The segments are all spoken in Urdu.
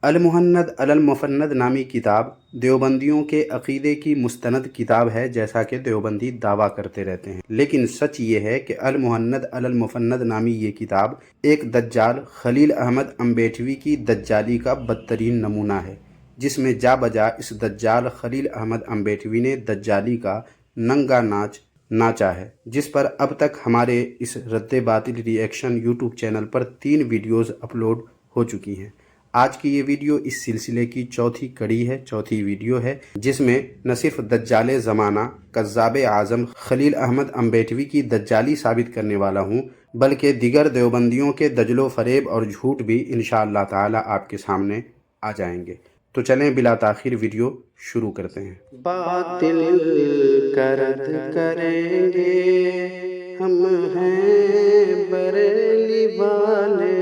المہند المفند نامی کتاب دیوبندیوں کے عقیدے کی مستند کتاب ہے، جیسا کہ دیوبندی دعویٰ کرتے رہتے ہیں، لیکن سچ یہ ہے کہ المہند المفند نامی یہ کتاب ایک دجال خلیل احمد امبیٹوی کی دجالی کا بدترین نمونہ ہے، جس میں جا بجا اس دجال خلیل احمد امبیٹوی نے دجالی کا ننگا ناچ ناچا ہے، جس پر اب تک ہمارے اس رد باطل ری ایکشن یوٹیوب چینل پر 3 ویڈیوز اپلوڈ ہو چکی ہیں۔ آج کی یہ ویڈیو اس سلسلے کی چوتھی ویڈیو ہے، جس میں نہ صرف دجال زمانہ کذاب اعظم خلیل احمد امبیٹوی کی دجالی ثابت کرنے والا ہوں، بلکہ دیگر دیوبندیوں کے دجل و فریب اور جھوٹ بھی انشاءاللہ تعالی آپ کے سامنے آ جائیں گے۔ تو چلیں بلا تاخیر ویڈیو شروع کرتے ہیں۔ باطل کا رد کریں گے ہم ہیں بریلی والے۔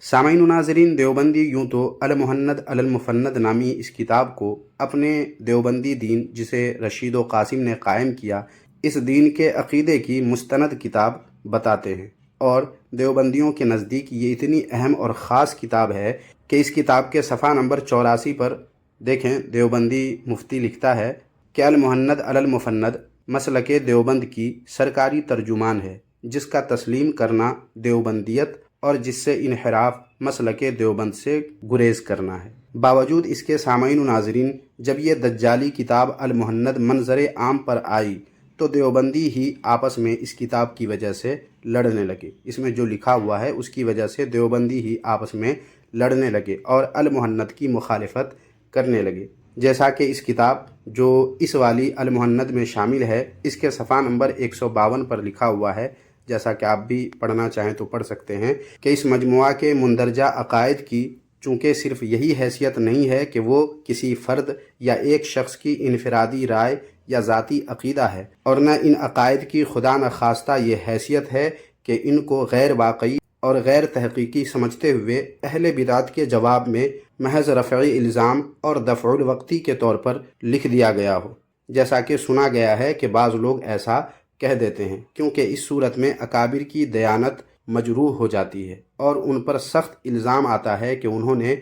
سامعین و ناظرین، دیوبندی یوں تو المہند المفند نامی اس کتاب کو اپنے دیوبندی دین، جسے رشید و قاسم نے قائم کیا، اس دین کے عقیدے کی مستند کتاب بتاتے ہیں، اور دیوبندیوں کے نزدیک یہ اتنی اہم اور خاص کتاب ہے کہ اس کتاب کے صفحہ نمبر 84 پر دیکھیں، دیوبندی مفتی لکھتا ہے کہ المہند المفند مسلک دیوبند کی سرکاری ترجمان ہے، جس کا تسلیم کرنا دیوبندیت اور جس سے انحراف مسلک دیوبند سے گریز کرنا ہے۔ باوجود اس کے سامعین و ناظرین، جب یہ دجالی کتاب المہند منظر عام پر آئی تو دیوبندی ہی آپس میں اس کتاب کی وجہ سے لڑنے لگے۔ اس میں جو لکھا ہوا ہے اس کی وجہ سے دیوبندی ہی آپس میں لڑنے لگے اور المہند کی مخالفت کرنے لگے، جیسا کہ اس کتاب جو اس والی المہند میں شامل ہے، اس کے صفحہ نمبر 152 پر لکھا ہوا ہے، جیسا کہ آپ بھی پڑھنا چاہیں تو پڑھ سکتے ہیں، کہ اس مجموعہ کے مندرجہ عقائد کی چونکہ صرف یہی حیثیت نہیں ہے کہ وہ کسی فرد یا ایک شخص کی انفرادی رائے یا ذاتی عقیدہ ہے، اور نہ ان عقائد کی خدا نخواستہ یہ حیثیت ہے کہ ان کو غیر واقعی اور غیر تحقیقی سمجھتے ہوئے اہل بدعت کے جواب میں محض رفع الزام اور دفع الوقتی کے طور پر لکھ دیا گیا ہو، جیسا کہ سنا گیا ہے کہ بعض لوگ ایسا کہہ دیتے ہیں، کیونکہ اس صورت میں اکابر کی دیانت مجروح ہو جاتی ہے اور ان پر سخت الزام آتا ہے کہ انہوں نے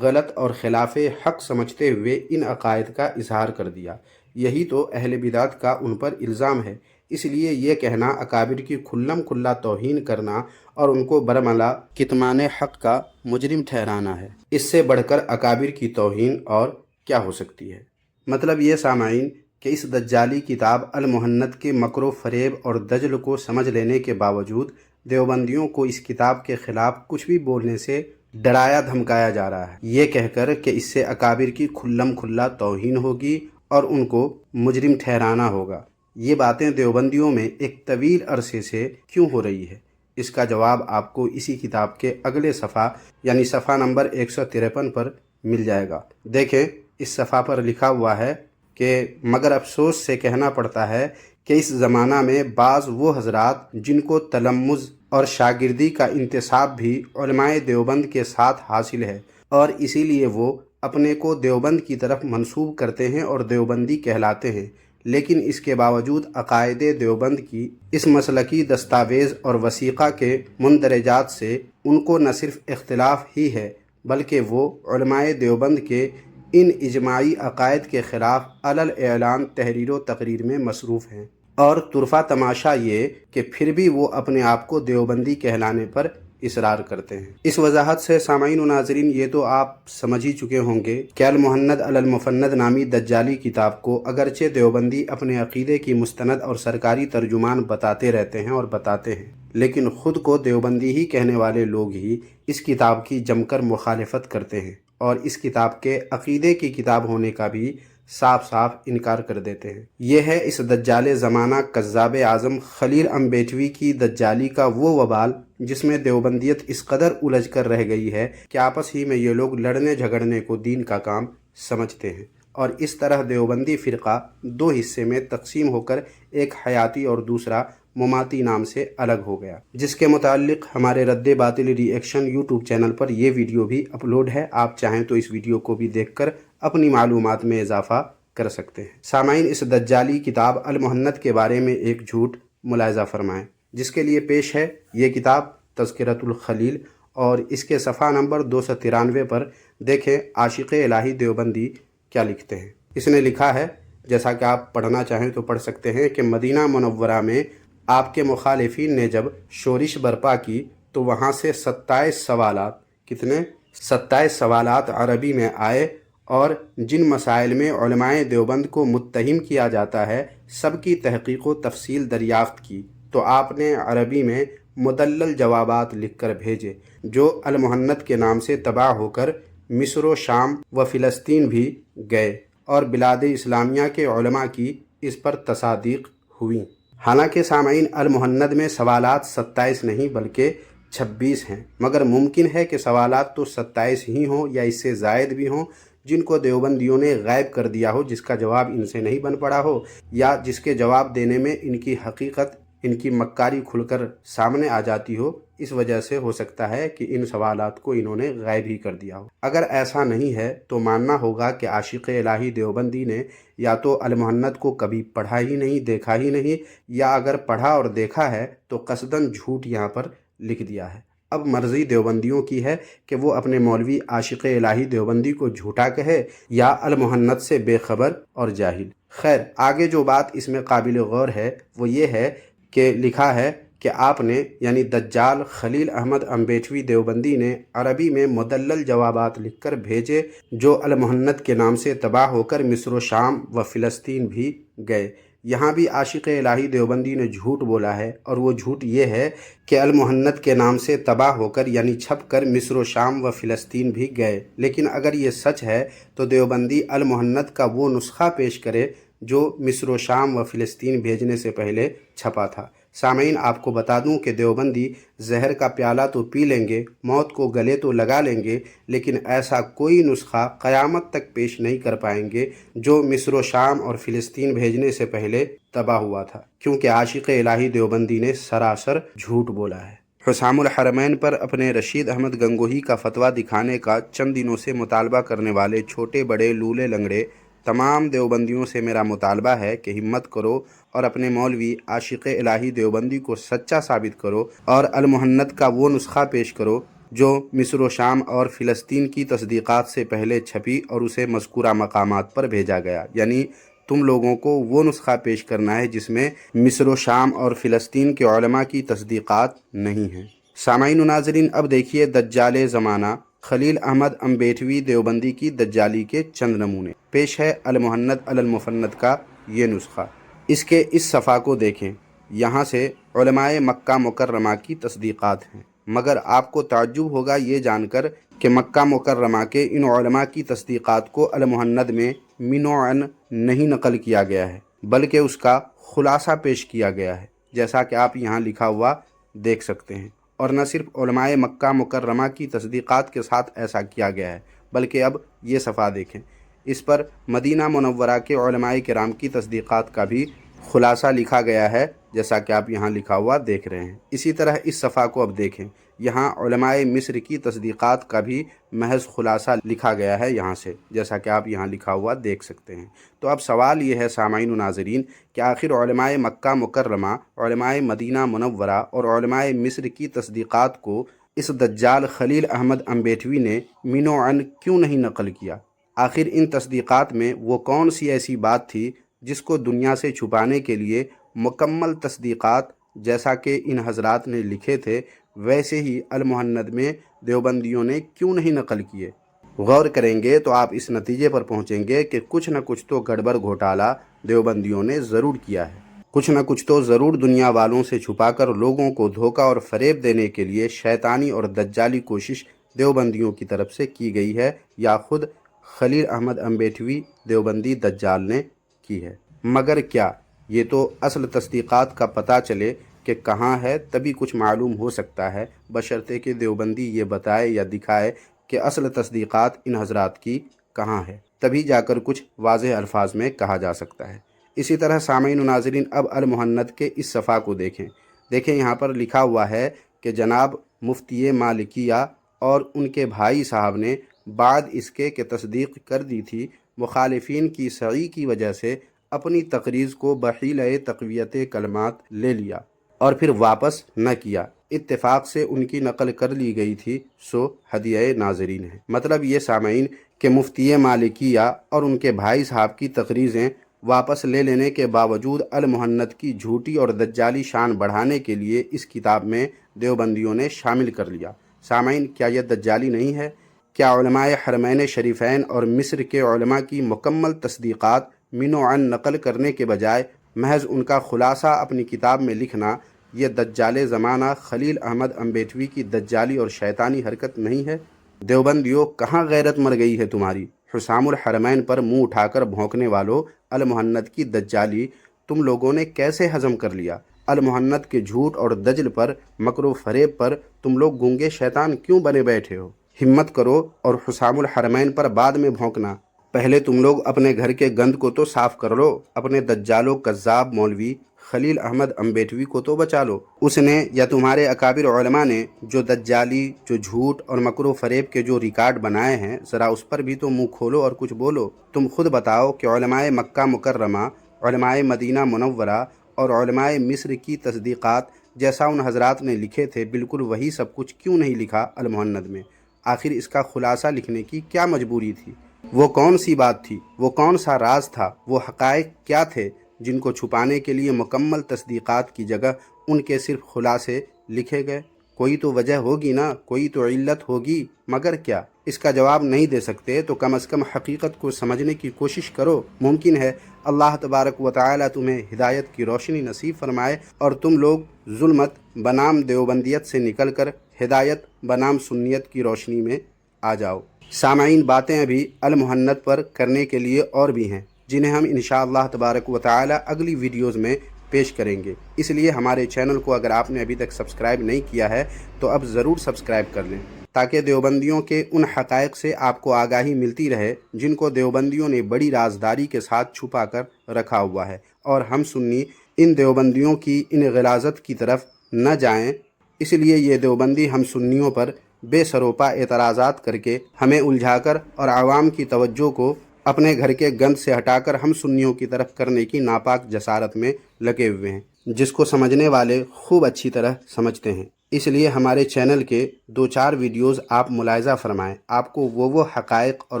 غلط اور خلاف حق سمجھتے ہوئے ان عقائد کا اظہار کر دیا۔ یہی تو اہل بدعت کا ان پر الزام ہے، اس لیے یہ کہنا اکابر کی کھلم کھلا توہین کرنا اور ان کو برملا کتمان حق کا مجرم ٹھہرانا ہے۔ اس سے بڑھ کر اکابر کی توہین اور کیا ہو سکتی ہے؟ مطلب یہ سامعین کہ اس دجالی کتاب المہند کے مکر و فریب اور دجل کو سمجھ لینے کے باوجود دیوبندیوں کو اس کتاب کے خلاف کچھ بھی بولنے سے ڈرایا دھمکایا جا رہا ہے، یہ کہہ کر کہ اس سے اکابر کی کھلم کھلا توہین ہوگی اور ان کو مجرم ٹھہرانا ہوگا۔ یہ باتیں دیوبندیوں میں ایک طویل عرصے سے کیوں ہو رہی ہے؟ اس کا جواب آپ کو اسی کتاب کے اگلے صفحہ یعنی صفحہ نمبر 153 پر مل جائے گا۔ دیکھیں، اس صفحہ پر لکھا ہوا ہے کہ مگر افسوس سے کہنا پڑتا ہے کہ اس زمانہ میں بعض وہ حضرات جن کو تلمذ اور شاگردی کا انتصاب بھی علماء دیوبند کے ساتھ حاصل ہے، اور اسی لیے وہ اپنے کو دیوبند کی طرف منسوب کرتے ہیں اور دیوبندی کہلاتے ہیں، لیکن اس کے باوجود عقائد دیوبند کی اس مسلکی دستاویز اور وثیقہ کے مندرجات سے ان کو نہ صرف اختلاف ہی ہے، بلکہ وہ علماء دیوبند کے ان اجماعی عقائد کے خلاف علل اعلان تحریر و تقریر میں مصروف ہیں، اور طرفہ تماشا یہ کہ پھر بھی وہ اپنے آپ کو دیوبندی کہلانے پر اصرار کرتے ہیں۔ اس وضاحت سے سامعین و ناظرین یہ تو آپ سمجھ ہی چکے ہوں گے کہ المہند المفند نامی دجالی کتاب کو اگرچہ دیوبندی اپنے عقیدے کی مستند اور سرکاری ترجمان بتاتے رہتے ہیں اور بتاتے ہیں، لیکن خود کو دیوبندی ہی کہنے والے لوگ ہی اس کتاب کی جم کر مخالفت کرتے ہیں اور اس کتاب کے عقیدے کی کتاب ہونے کا بھی صاف صاف انکار کر دیتے ہیں۔ یہ ہے اس دجال زمانہ کذاب اعظم خلیل امبیٹوی کی دجالی کا وہ وبال جس میں دیوبندیت اس قدر الجھ کر رہ گئی ہے کہ آپس ہی میں یہ لوگ لڑنے جھگڑنے کو دین کا کام سمجھتے ہیں، اور اس طرح دیوبندی فرقہ 2 حصے میں تقسیم ہو کر ایک حیاتی اور دوسرا مماتی نام سے الگ ہو گیا، جس کے متعلق ہمارے رد باطل ری ایکشن یوٹیوب چینل پر یہ ویڈیو بھی اپلوڈ ہے۔ آپ چاہیں تو اس ویڈیو کو بھی دیکھ کر اپنی معلومات میں اضافہ کر سکتے ہیں۔ سامعین، اس دجالی کتاب المہند کے بارے میں ایک جھوٹ ملاحظہ فرمائیں، جس کے لیے پیش ہے یہ کتاب تذکرۃ الخلیل اور اس کے صفحہ نمبر 293 پر دیکھیں عاشق الہی دیوبندی کیا لکھتے ہیں۔ اس نے لکھا ہے، جیسا کہ آپ پڑھنا چاہیں تو پڑھ سکتے ہیں، کہ مدینہ منورہ میں آپ کے مخالفین نے جب شورش برپا کی تو وہاں سے 27 سوالات، کتنے؟ 27 سوالات عربی میں آئے، اور جن مسائل میں علماء دیوبند کو متہم کیا جاتا ہے سب کی تحقیق و تفصیل دریافت کی، تو آپ نے عربی میں مدلل جوابات لکھ کر بھیجے، جو المحنت کے نام سے تباہ ہو کر مصر و شام و فلسطین بھی گئے، اور بلاد اسلامیہ کے علماء کی اس پر تصادیق ہوئیں۔ حالانکہ سامعین، المحنت میں سوالات 27 نہیں بلکہ 26 ہیں، مگر ممکن ہے کہ سوالات تو 27 ہی ہوں یا اس سے زائد بھی ہوں، جن کو دیوبندیوں نے غائب کر دیا ہو، جس کا جواب ان سے نہیں بن پڑا ہو، یا جس کے جواب دینے میں ان کی حقیقت، ان کی مکاری کھل کر سامنے آ جاتی ہو۔ اس وجہ سے ہو سکتا ہے کہ ان سوالات کو انہوں نے غائب ہی کر دیا ہو۔ اگر ایسا نہیں ہے تو ماننا ہوگا کہ عاشق الہی دیوبندی نے یا تو المحنت کو کبھی پڑھا ہی نہیں، دیکھا ہی نہیں، یا اگر پڑھا اور دیکھا ہے تو قصداً جھوٹ یہاں پر لکھ دیا ہے۔ اب مرضی دیوبندیوں کی ہے کہ وہ اپنے مولوی عاشق الہی دیوبندی کو جھوٹا کہے یا المحنت سے بے خبر اور جاہل۔ خیر، آگے جو بات اس میں قابل غور ہے وہ یہ ہے کہ لکھا ہے کہ آپ نے، یعنی دجال خلیل احمد امبیٹوی دیوبندی نے عربی میں مدلل جوابات لکھ کر بھیجے، جو المحنت کے نام سے تباہ ہو کر مصر و شام و فلسطین بھی گئے۔ یہاں بھی عاشق الہی دیوبندی نے جھوٹ بولا ہے، اور وہ جھوٹ یہ ہے کہ المحنت کے نام سے تباہ ہو کر، یعنی چھپ کر، مصر و شام و فلسطین بھی گئے۔ لیکن اگر یہ سچ ہے تو دیوبندی المحنت کا وہ نسخہ پیش کرے جو مصر و شام و فلسطین بھیجنے سے پہلے چھپا تھا۔ سامعین، آپ کو بتا دوں کہ دیوبندی زہر کا پیالہ تو پی لیں گے، موت کو گلے تو لگا لیں گے، لیکن ایسا کوئی نسخہ قیامت تک پیش نہیں کر پائیں گے جو مصر و شام اور فلسطین بھیجنے سے پہلے تباہ ہوا تھا، کیونکہ عاشق الہی دیوبندی نے سراسر جھوٹ بولا ہے۔ حسام الحرمین پر اپنے رشید احمد گنگوہی کا فتویٰ دکھانے کا چند دنوں سے مطالبہ کرنے والے چھوٹے بڑے لولے لنگڑے تمام دیوبندیوں سے میرا مطالبہ ہے کہ ہمت کرو اور اپنے مولوی عاشق الہی دیوبندی کو سچا ثابت کرو، اور المحنت کا وہ نسخہ پیش کرو جو مصر و شام اور فلسطین کی تصدیقات سے پہلے چھپی اور اسے مذکورہ مقامات پر بھیجا گیا۔ یعنی تم لوگوں کو وہ نسخہ پیش کرنا ہے جس میں مصر و شام اور فلسطین کے علماء کی تصدیقات نہیں ہیں۔ سامعین و ناظرین، اب دیکھیے دجال زمانہ خلیل احمد امبیٹوی دیوبندی کی دجالی کے چند نمونے۔ پیش ہے المحنت علی المفند کا یہ نسخہ۔ اس کے اس صفحہ کو دیکھیں، یہاں سے علماء مکہ مکرمہ کی تصدیقات ہیں، مگر آپ کو تعجب ہوگا یہ جان کر کہ مکہ مکرمہ کے ان علماء کی تصدیقات کو المحنت میں منوعاً نہیں نقل کیا گیا ہے، بلکہ اس کا خلاصہ پیش کیا گیا ہے، جیسا کہ آپ یہاں لکھا ہوا دیکھ سکتے ہیں۔ اور نہ صرف علماء مکہ مکرمہ کی تصدیقات کے ساتھ ایسا کیا گیا ہے، بلکہ اب یہ صفحہ دیکھیں، اس پر مدینہ منورہ کے علماء کرام کی تصدیقات کا بھی خلاصہ لکھا گیا ہے، جیسا کہ آپ یہاں لکھا ہوا دیکھ رہے ہیں۔ اسی طرح اس صفحہ کو اب دیکھیں، یہاں علماء مصر کی تصدیقات کا بھی محض خلاصہ لکھا گیا ہے یہاں سے، جیسا کہ آپ یہاں لکھا ہوا دیکھ سکتے ہیں۔ تو اب سوال یہ ہے سامعین و ناظرین کہ آخر علماء مکہ مکرمہ، علماء مدینہ منورہ اور علماء مصر کی تصدیقات کو اس دجال خلیل احمد امبیٹوی نے منوعاً کیوں نہیں نقل کیا؟ آخر ان تصدیقات میں وہ کون سی ایسی بات تھی جس کو دنیا سے چھپانے کے لیے مکمل تصدیقات، جیسا کہ ان حضرات نے لکھے تھے ویسے ہی المحنت میں دیوبندیوں نے کیوں نہیں نقل کیے؟ غور کریں گے تو آپ اس نتیجے پر پہنچیں گے کہ کچھ نہ کچھ تو گڑبڑ گھوٹالہ دیوبندیوں نے ضرور کیا ہے، کچھ نہ کچھ تو ضرور دنیا والوں سے چھپا کر لوگوں کو دھوکہ اور فریب دینے کے لیے شیطانی اور دجالی کوشش دیوبندیوں کی طرف سے کی گئی ہے، یا خود خلیل احمد امبیٹوی دیوبندی دجال نے کی ہے۔ مگر کیا یہ تو اصل تصدیقات کا پتہ چلے کہ کہاں ہے تبھی کچھ معلوم ہو سکتا ہے، بشرطے کہ دیوبندی یہ بتائے یا دکھائے کہ اصل تصدیقات ان حضرات کی کہاں ہے، تبھی جا کر کچھ واضح الفاظ میں کہا جا سکتا ہے۔ اسی طرح سامعین و ناظرین، اب المحنت کے اس صفحہ کو دیکھیں یہاں پر لکھا ہوا ہے کہ جناب مفتی مالکیہ اور ان کے بھائی صاحب نے بعد اس کے کہ تصدیق کر دی تھی، مخالفین کی سعی کی وجہ سے اپنی تقریض کو بحیلہ تقویت کلمات لے لیا اور پھر واپس نہ کیا۔ اتفاق سے ان کی نقل کر لی گئی تھی سو ہدیہ ناظرین ہے۔ مطلب یہ سامعین کہ مفتی مالکیہ اور ان کے بھائی صاحب کی تقریریں واپس لے لینے کے باوجود المحنت کی جھوٹی اور دجالی شان بڑھانے کے لیے اس کتاب میں دیوبندیوں نے شامل کر لیا۔ سامعین، کیا یہ دجالی نہیں ہے؟ کیا علماء حرمین شریفین اور مصر کے علماء کی مکمل تصدیقات من و عن نقل کرنے کے بجائے محض ان کا خلاصہ اپنی کتاب میں لکھنا یہ دجال زمانہ خلیل احمد امبیٹوی کی دجالی اور شیطانی حرکت نہیں ہے؟ دیوبندیوں، کہاں غیرت مر گئی ہے تمہاری؟ حسام الحرمین پر منہ اٹھا کر بھونکنے والوں، المحنت کی دجالی تم لوگوں نے کیسے ہضم کر لیا؟ المحنت کے جھوٹ اور دجل پر، مکر و فریب پر تم لوگ گونگے شیطان کیوں بنے بیٹھے ہو؟ ہمت کرو اور حسام الحرمین پر بعد میں بھونکنا۔ پہلے تم لوگ اپنے گھر کے گند کو تو صاف کر لو، اپنے دجال و کذاب مولوی خلیل احمد امبیٹوی کو تو بچا لو۔ اس نے یا تمہارے اکابر علماء نے جو دجالی، جو جھوٹ اور مکر و فریب کے جو ریکارڈ بنائے ہیں، ذرا اس پر بھی تو منہ کھولو اور کچھ بولو۔ تم خود بتاؤ کہ علماء مکہ مکرمہ، علماء مدینہ منورہ اور علماء مصر کی تصدیقات جیسا ان حضرات نے لکھے تھے، بالکل وہی سب کچھ کیوں نہیں لکھا المحنت میں؟ آخر اس کا خلاصہ لکھنے کی کیا مجبوری تھی؟ وہ کون سی بات تھی؟ وہ کون سا راز تھا؟ وہ حقائق کیا تھے جن کو چھپانے کے لیے مکمل تصدیقات کی جگہ ان کے صرف خلاصے لکھے گئے؟ کوئی تو وجہ ہوگی نا، کوئی تو علت ہوگی، مگر کیا؟ اس کا جواب نہیں دے سکتے تو کم از کم حقیقت کو سمجھنے کی کوشش کرو۔ ممکن ہے اللہ تبارک و تعالی تمہیں ہدایت کی روشنی نصیب فرمائے اور تم لوگ ظلمت بنام دیوبندیت سے نکل کر ہدایت بنام سنیت کی روشنی میں آ جاؤ۔ سامعین، باتیں ابھی المحنت پر کرنے کے لیے اور بھی ہیں، جنہیں ہم انشاءاللہ تبارک و تعالی اگلی ویڈیوز میں پیش کریں گے۔ اس لیے ہمارے چینل کو اگر آپ نے ابھی تک سبسکرائب نہیں کیا ہے تو اب ضرور سبسکرائب کر لیں، تاکہ دیوبندیوں کے ان حقائق سے آپ کو آگاہی ملتی رہے جن کو دیوبندیوں نے بڑی رازداری کے ساتھ چھپا کر رکھا ہوا ہے، اور ہم سنی ان دیوبندیوں کی ان غلاظت کی طرف نہ جائیں۔ اس لیے یہ دیوبندی ہم سنیوں پر بے سروپا اعتراضات کر کے ہمیں الجھا کر اور عوام کی توجہ کو اپنے گھر کے گند سے ہٹا کر ہم سنیوں کی طرف کرنے کی ناپاک جسارت میں لگے ہوئے ہیں، جس کو سمجھنے والے خوب اچھی طرح سمجھتے ہیں۔ اس لیے ہمارے چینل کے 2-4 ویڈیوز آپ ملاحظہ فرمائیں، آپ کو وہ حقائق اور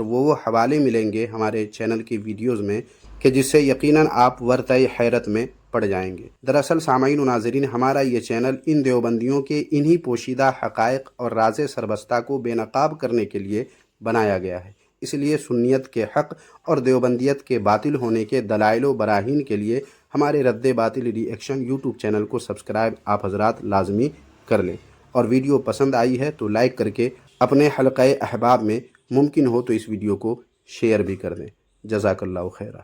وہ حوالے ملیں گے ہمارے چینل کی ویڈیوز میں کہ جس سے یقیناً آپ ورطۂ حیرت میں پڑ جائیں گے۔ دراصل سامعین و ناظرین، ہمارا یہ چینل ان دیوبندیوں کے انہی پوشیدہ حقائق اور راز سربستہ کو بے نقاب کرنے کے لیے بنایا گیا ہے۔ اس لیے سنیت کے حق اور دیوبندیت کے باطل ہونے کے دلائل و براہین کے لیے ہمارے رد باطل ری ایکشن یوٹیوب چینل کو سبسکرائب آپ حضرات لازمی کر لیں، اور ویڈیو پسند آئی ہے تو لائک کر کے اپنے حلقۂ احباب میں ممکن ہو تو اس ویڈیو کو شیئر بھی کر دیں۔ جزاک اللہ خیرہ۔